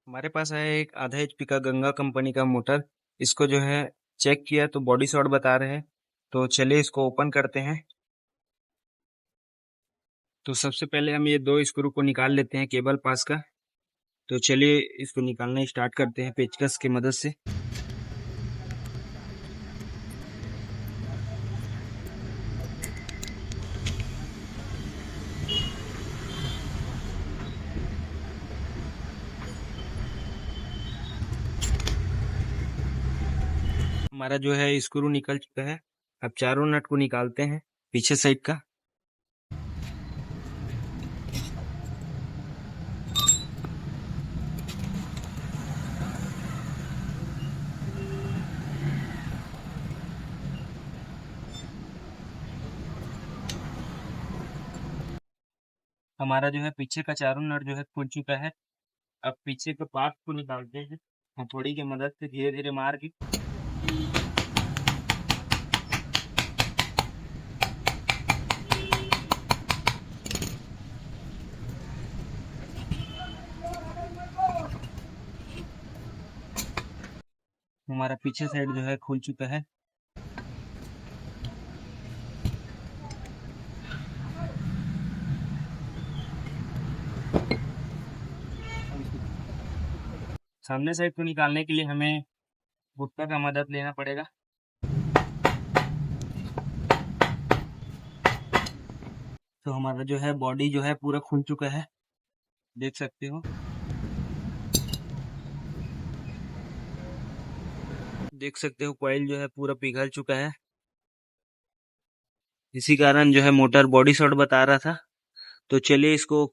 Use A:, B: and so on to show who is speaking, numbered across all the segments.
A: हमारे पास है एक आधा एचपी का गंगा कंपनी का मोटर। इसको जो है चेक किया तो बॉडी शॉर्ट बता रहे हैं। तो चलिए इसको ओपन करते हैं। तो सबसे पहले हम ये दो स्क्रू को निकाल लेते हैं केबल पास का। तो चलिए इसको निकालना स्टार्ट करते हैं पेचकस की मदद से। हमारा जो है स्क्रू निकल चुका है। अब चारों नट को निकालते हैं पीछे साइड का। हमारा जो है पीछे का चारों नट जो है खुल चुका है। अब पीछे के पार्ट को निकालते हैं हथौड़ी की मदद से धीरे धीरे मार के। हमारा पीछे साइड जो है खुल चुका है। सामने साइड को निकालने के लिए हमें गुट्टा का मदद लेना पड़ेगा। तो हमारा जो है बॉडी जो है पूरा खुल चुका है, देख सकते हो। देख सकते हो कॉइल जो है पूरा पिघल चुका है। इसी कारण जो है मोटर बॉडी शॉर्ट बता रहा था। तो चलिए इसको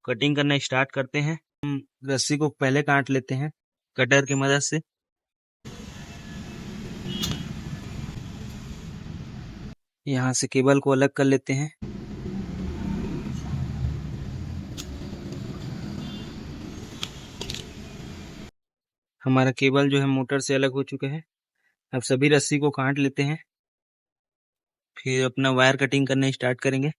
A: कटिंग करना स्टार्ट करते हैं। हम रस्सी को पहले काट लेते हैं कटर की मदद से। यहाँ से केबल को अलग कर लेते हैं। हमारा केबल जो है मोटर से अलग हो चुका है। अब सभी रस्सी को काट लेते हैं, फिर अपना वायर कटिंग करना स्टार्ट करेंगे।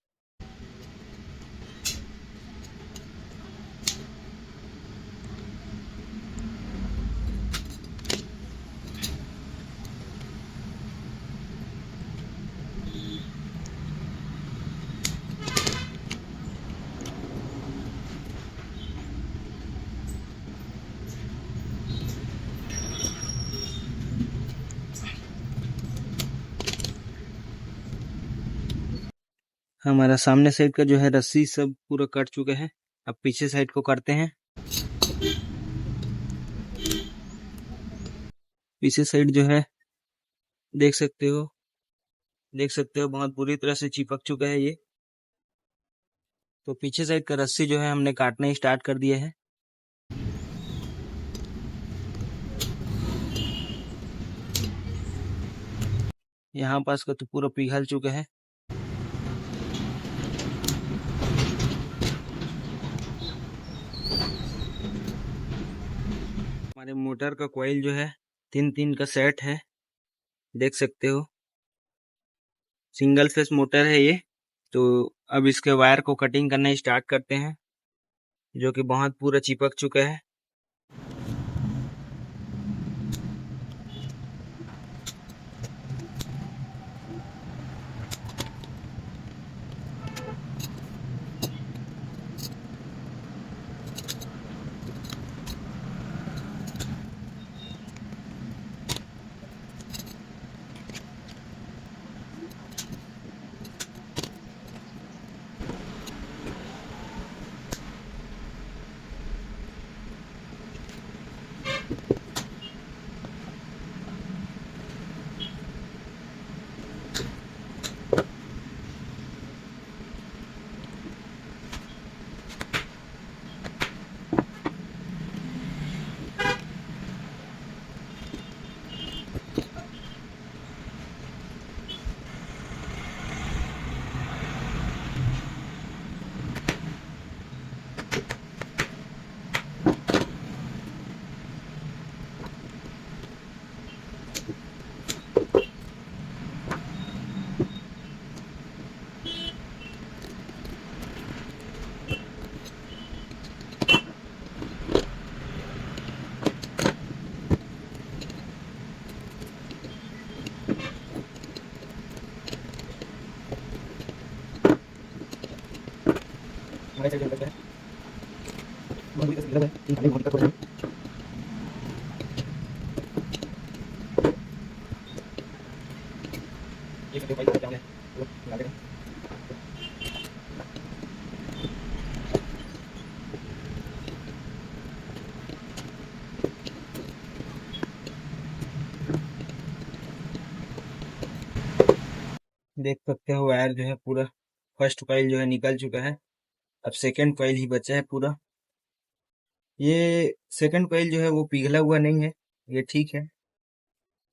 A: हमारा सामने साइड का जो है रस्सी सब पूरा कट चुका है। अब पीछे साइड को करते हैं। पीछे साइड जो है देख सकते हो बहुत बुरी तरह से चिपक चुका है ये। तो पीछे साइड का रस्सी जो है हमने काटना स्टार्ट कर दिया है। यहाँ पास का तो पूरा पिघल चुका है। हमारे मोटर का कॉइल जो है 3 का सेट है, देख सकते हो। सिंगल फेस मोटर है ये। तो अब इसके वायर को कटिंग करना स्टार्ट करते हैं, जो कि बहुत पूरा चिपक चुका है। देख सकते हो वायर जो है पूरा फर्स्ट कॉइल जो है निकल चुका है। अब सेकंड कॉइल ही बचा है पूरा। ये सेकंड कॉइल जो है वो पिघला हुआ नहीं है, ये ठीक है।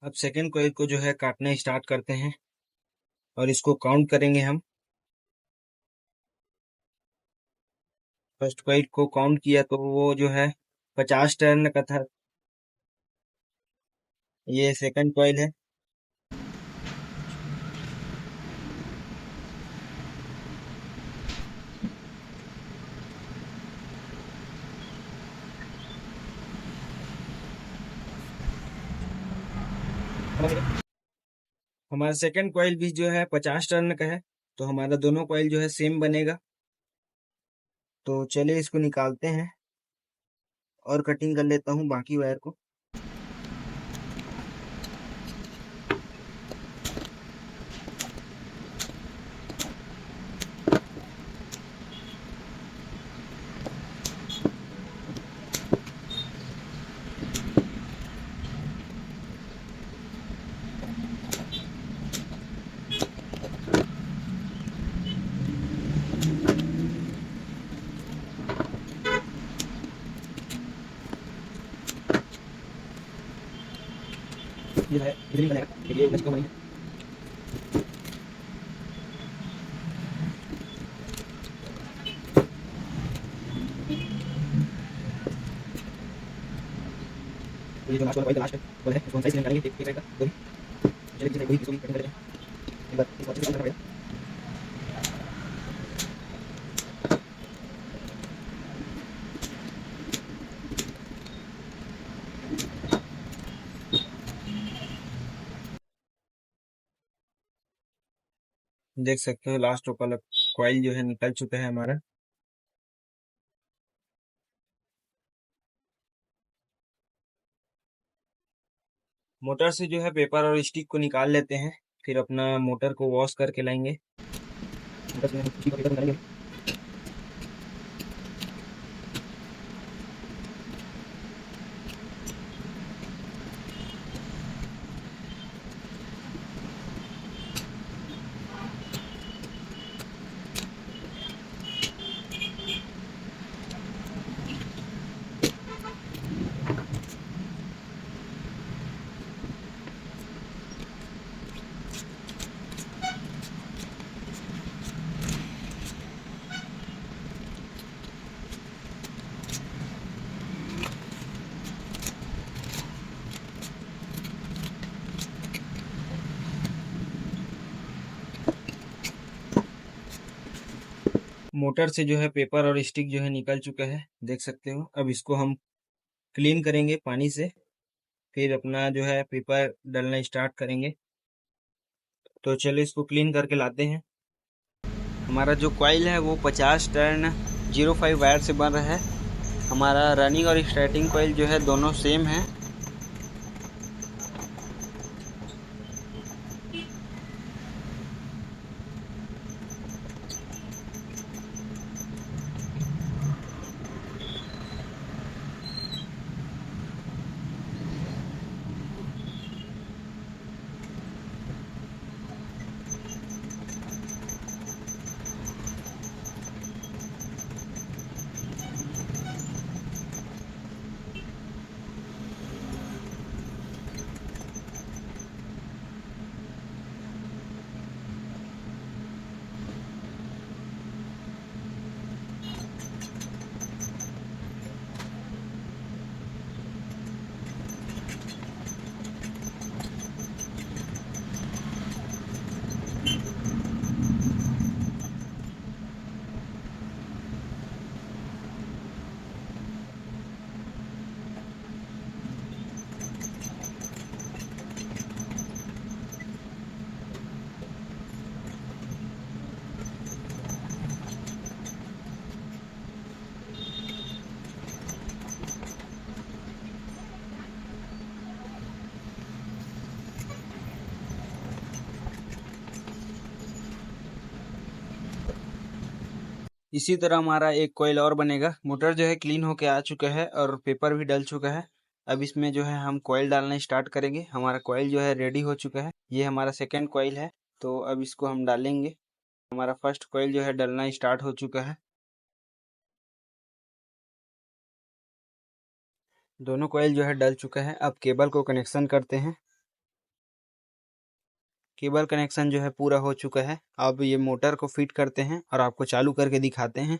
A: अब सेकंड कॉइल को जो है काटना स्टार्ट करते हैं और इसको काउंट करेंगे हम। फर्स्ट कॉइल को काउंट किया तो वो जो है 50 टर्न का था। ये सेकंड कॉइल है। हमारा सेकंड कॉइल भी जो है 50 टर्न का है, तो हमारा दोनों कॉइल जो है सेम बनेगा। तो चलिए इसको निकालते हैं और कटिंग कर लेता हूँ बाकी वायर को। ये है इधर ही बनेगा, ये नेक्स्ट को बनेगा। तो ये जो लास्ट वाला लास्ट है इसको हम साइज निकालेंगे एक साइड का दो चलिए जिसे वही इसको कटिंग करेंगे एक बार इसको अच्छे से करना पड़ेगा। देख सकते हो लास्ट वाला कॉइल जो है निकल चुका है हमारा। मोटर से जो है पेपर और स्टिक को निकाल लेते हैं, फिर अपना मोटर को वॉश करके लाएंगे। मोटर से स्टिक को पेपर निकालेंगे। मोटर से जो है पेपर और स्टिक जो है निकल चुका है, देख सकते हो। अब इसको हम क्लीन करेंगे पानी से, फिर अपना जो है पेपर डालना स्टार्ट करेंगे। तो चलो इसको क्लीन करके लाते हैं। हमारा जो कॉइल है वो 50 टर्न 05 वायर से बन रहा है। हमारा रनिंग और स्टार्टिंग कॉइल जो है दोनों सेम है। इसी तरह हमारा एक कॉइल और बनेगा। मोटर जो है क्लीन होके आ चुका है और पेपर भी डल चुका है। अब इसमें जो है हम कॉइल डालना स्टार्ट करेंगे। हमारा कॉइल जो है रेडी हो चुका है। ये हमारा सेकेंड कॉइल है, तो अब इसको हम डालेंगे। हमारा फर्स्ट कॉइल जो है डलना स्टार्ट हो चुका है। दोनों कॉइल जो है डल चुका है। अब केबल को कनेक्शन करते हैं। केबल कनेक्शन जो है पूरा हो चुका है। अब ये मोटर को फिट करते हैं और आपको चालू करके दिखाते हैं।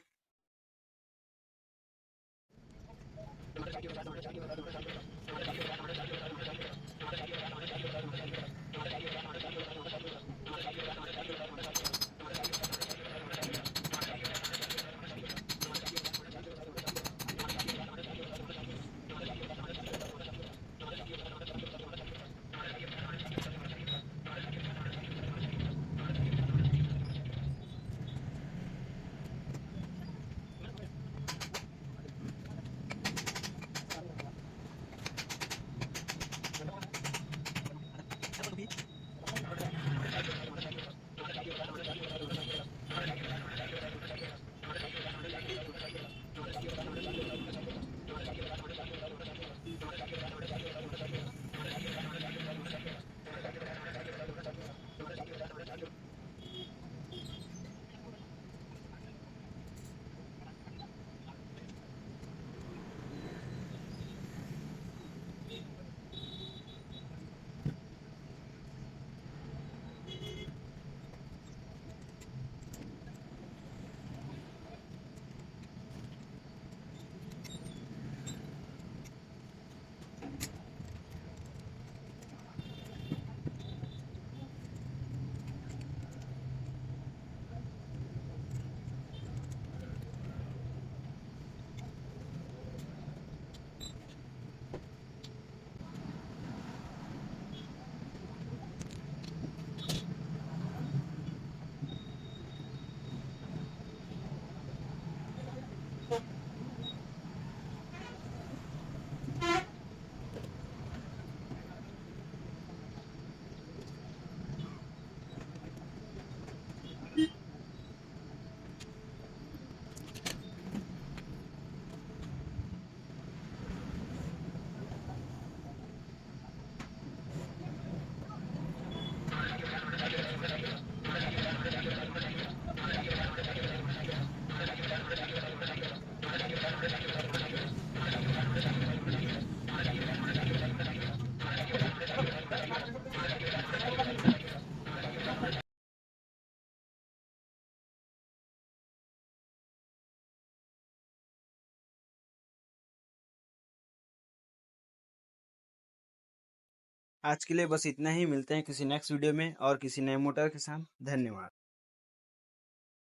A: आज के लिए बस इतना ही। मिलते हैं किसी नेक्स्ट वीडियो में और किसी नए मोटर के साथ। धन्यवाद।